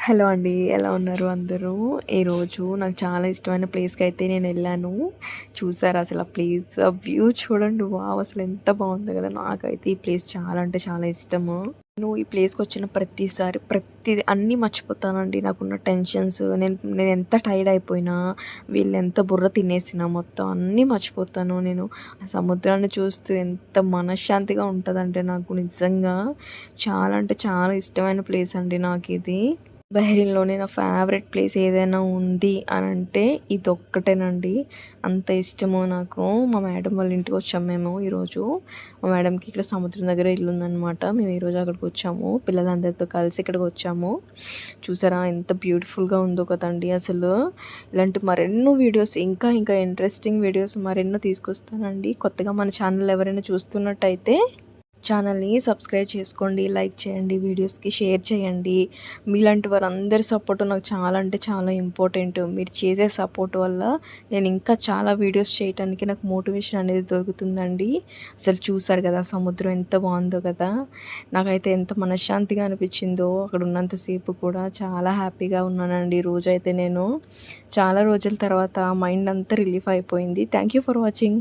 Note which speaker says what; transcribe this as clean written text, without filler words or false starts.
Speaker 1: Hello అండి. ఎలా ఉన్నారు అందరూ? ఈరోజు నాకు చాలా ఇష్టమైన ప్లేస్‌కైతే నేనెళ్ళాను. చూసారా అసలు ఆ ప్లేస్ ఆ వ్యూ చూడండి. వావ్! అసలు ఎంత బావుందో గదా! నాకైతే ఈ ప్లేస్ చాలా అంటే చాలా ఇష్టము. నేను ఈ ప్లేస్‌కొచ్చిన ప్రతిసారి ప్రతిది అన్నీ మర్చిపోతానండి. నాకున్న టెన్షన్స్ నేనెంత టైర్డ్ అయిపోయినా, వీళ్ళెంత బుర్ర తినేసినా మొత్తం అన్నీ మర్చిపోతాను నేను. ఆ సముద్రాన్ని చూస్తూ ఎంత మనశ్శాంతిగా ఉంటదంటే నాకు నిజంగా చాలా అంటే చాలా ఇష్టమైన ప్లేస్ అండి నాకిది. బహరీన్‌లోనే నా ఫేవరెట్ ప్లేస్ ఏదైనా ఉంది అనంటే ఇదొక్కటేనండి. అంత ఇష్టము నాకు. మా మేడం వాళ్ళ ఇంటికొచ్చాం మేము ఈరోజు. మా మేడంకి ఇక్కడ సముద్రం దగ్గర ఇల్లుందనమాట. మేము ఈరోజు అక్కడికొచ్చాము. పిల్లలందరితో కలిసి ఇక్కడికొచ్చాము. చూసారా ఎంత బ్యూటిఫుల్‌గా ఉందో కదండీ అసలు. ఇలాంటి మరెన్నో వీడియోస్ ఇంకా ఇంకా ఇంట్రెస్టింగ్ వీడియోస్ మరెన్నో తీసుకొస్తానండి. కొత్తగా మన ఛానల్ ఎవరైనా చూస్తున్నట్టయితే ఛానల్‌ని సబ్స్క్రైబ్ చేసుకోండి, లైక్ చేయండి, వీడియోస్‌కి షేర్ చేయండి. మీలాంటి వారందరి సపోర్ట్ నాకు చాలా అంటే చాలా ఇంపార్టెంట్. మీరు చేసే సపోర్ట్ వల్ల నేను ఇంకా చాలా వీడియోస్ చేయటానికి నాకు మోటివేషన్ అనేది దొరుకుతుందండి. అసలు చూసారు కదా సముద్రం ఎంత బాగుందో కదా! నాకైతే ఎంత మనశ్శాంతిగా అనిపించిందో అక్కడ ఉన్నంత సేపు కూడా చాలా హ్యాపీగా ఉన్నానండి. రోజైతే నేను చాలా రోజుల తర్వాత మైండ్ అంతా రిలీఫ్ అయిపోయింది. Thank you for watching.